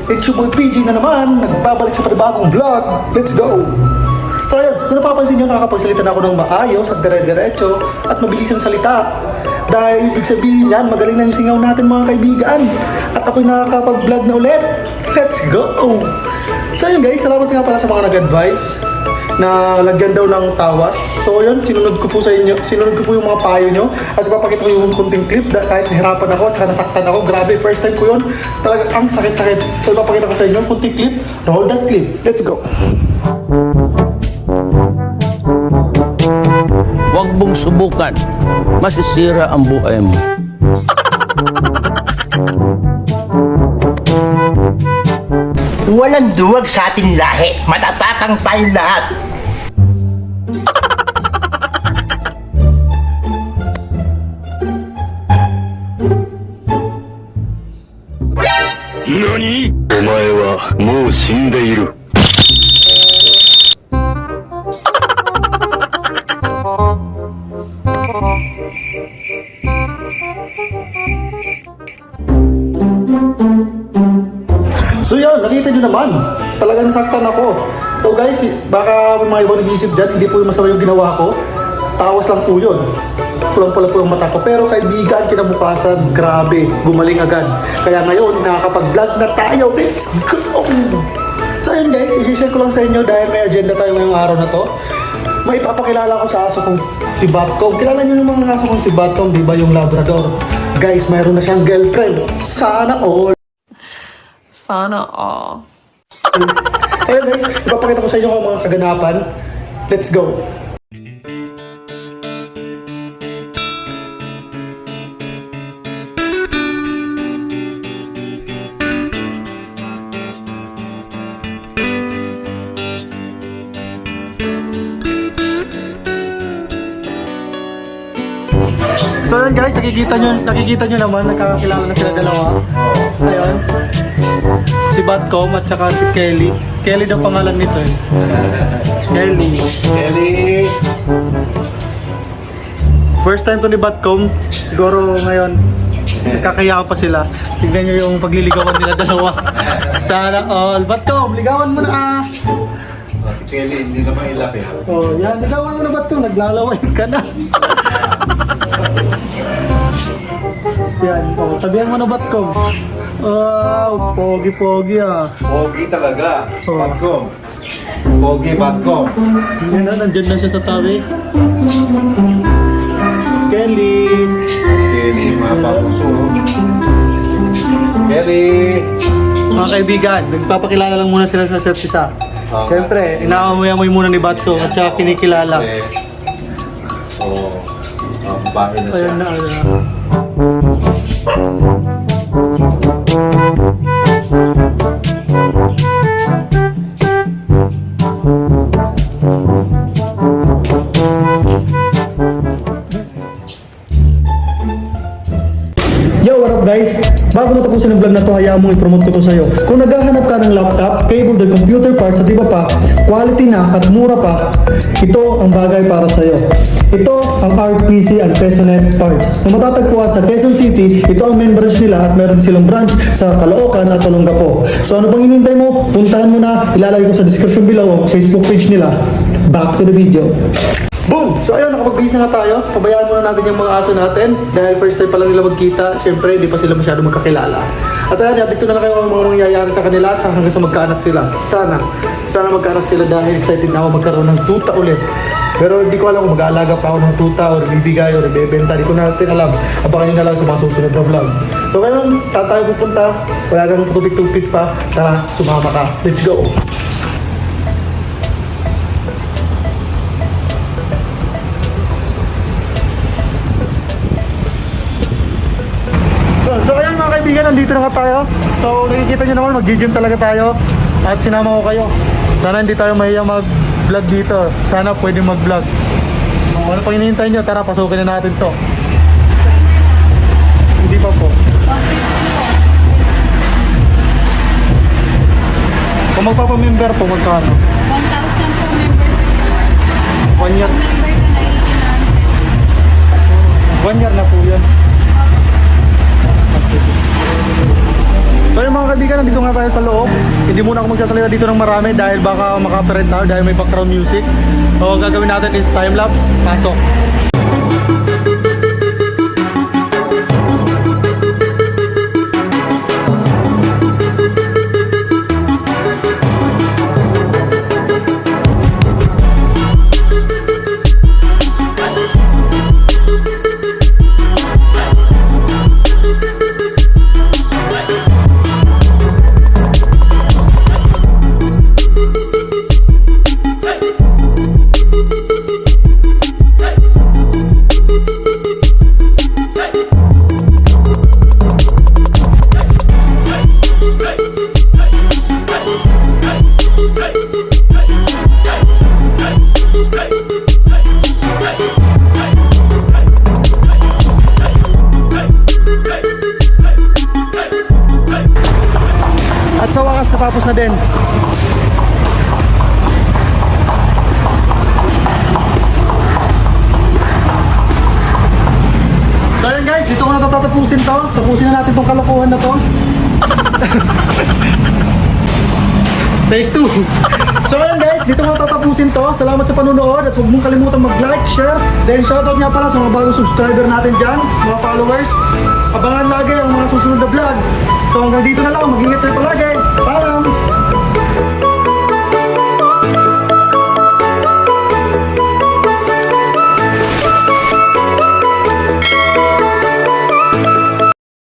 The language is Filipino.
It's your boy PG na naman, nagbabalik sa panibagong vlog. Let's go! So ayun, kung napapansin nyo, nakakapagsalita na ako ng maayos at dire-diretso at mabilis ang salita. Dahil ibig sabihin yan, magaling na yung singaw natin mga kaibigan. At ako'y nakakapag-vlog na ulit. Let's go! So ayun guys, salamat nga pala sa mga nag-advise na lagyan daw ng tawas. So yun, sinunod ko po sa inyo, sinunod ko po yung mga payo nyo at ipapakita ko yung kunting clip kahit nahirapan ako at saka nasaktan ako. Grabe, first time ko yun. Talaga ang sakit-sakit. So ipapakita ko sa inyo yung kunting clip. Roll that clip. Let's go. Huwag mong subukan. Masisira ang buhay mo. Walang duwag sa ating lahi. Matatakang tayong lahat. NANI?! お前はもう死んでいる。So yun, nakita nyo naman. Talagang saktan ako. So guys, baka may mga ibang nag-iisip dyan, hindi po yung masama yung ginawa ko. Tawas lang po yun. Pulang-pula po yung mata ko. Pero kaibigan, kinabukasan, grabe, gumaling agad. Kaya ngayon, nakakapag-vlog na tayo. Let's go! So ayun guys, i-share ko lang sa inyo dahil may agenda tayo ngayong araw na to. May ipapakilala ko sa aso kong si Batcom. Kilala niyo yung mga aso kong si Batcom, di ba yung Labrador? Guys, mayroon na siyang girlfriend. Sana all. Sana all. Ayun guys, ipapakita ko sa inyo ang mga kaganapan. Let's go! So yun guys, nakikita nyo naman, nakakakilala na sila dalawa. Ayun. Si Batcom at saka si Kelly. Kelly daw pangalan nito eh. Kelly. First time to ni Batcom. Siguro ngayon, nakakaya pa sila. Tignan nyo yung pagliligawan nila dalawa. Sana all. Batcom, ligawan mo na ah. Si Kelly, hindi naman ilapit. Oh, yan. Ligawan mo na Batcom. Naglalaway ka na. Yan. Oh, tabihan mo na Batcom. Wow, pogi-pogi ah. Pogi talaga. Oh. Batcom. Pogi, Batcom. Yan na, nandyan na siya sa tabi. Kelly. Kelly, mga papuso. Kelly. Mga kaibigan, nagpapakilala lang muna sila sa set isa. Siyempre, inaamoy-amoy muna ni Batcom at saka kinikilala. Oh, bahay na siya. Ayun na, ayun na. Yo, what up guys? Bago matapusin ang vlog na to, hayaan mong i-promote ko to sa'yo. Kung naghahanap ka ng laptop, cable, the computer parts, at iba pa, quality na at mura pa, ito ang bagay para sa'yo. Ito ang RPC and Pesonet parts na matatagpuan sa Quezon City. Ito ang main branch nila at meron silang branch sa Caloocan at Olongapo. So ano pang hinihintay mo? Puntahan mo na, ilalagay ko sa description below ang Facebook page nila. Back to the video. Boom! So ayun, nakapag-bihis na nga tayo. Pabayaan muna natin yung mga aso natin dahil first time pa lang nila magkita. Siyempre, hindi pa sila masyado magkakilala. At ayun, update ko na kayo ang mga mangyayari sa kanila at hanggang sa magkaanak sila. Sana magkaanak sila dahil excited na ako magkaroon ng tuta ulit. Pero hindi ko alam kung mag-aalaga pa ako ng tuta o bibigay o bibenta. Hindi ko natin alam. Abangan nyo na lang sa mga susunod na vlog. So ngayon, saan tayo pupunta? Wala kang tupit-tupit pa. Tara, sumama ka. Let's go! So ayan mga kaibigan, nandito na nga tayo. So nakikita nyo naman, mag-gym talaga tayo. At sinama ko kayo. Sana hindi tayo mahiya mag-vlog dito. Sana pwede mag-vlog. Kung ano pang hinihintay nyo, tara pasukin na natin to. Hindi pa po. Kung magpapamember po, magkano? 1,000 po member. 1 year. Member ka na 1 year na po yun. So yung mga kaibigan, nandito nga tayo sa loob. Hindi muna ako magsasalita dito ng marami dahil baka makaparent tayo dahil may background music. So ang gagawin natin is time-lapse. Pasok. At sa wakas, natapos na din. So yun guys, dito ko na tatapusin to. Tapusin na natin tong kalokohan na to. Take 2. So yun guys, dito ko na tatapusin to. Salamat sa panunood at huwag mong kalimutan mag-like, share. Then shoutout nga pala sa mga bagong subscriber natin dyan, mga followers. Abangan lagi ang mga susunod na vlog. So hanggang dito na lang, mag-ingat tayo palagi. Paalam!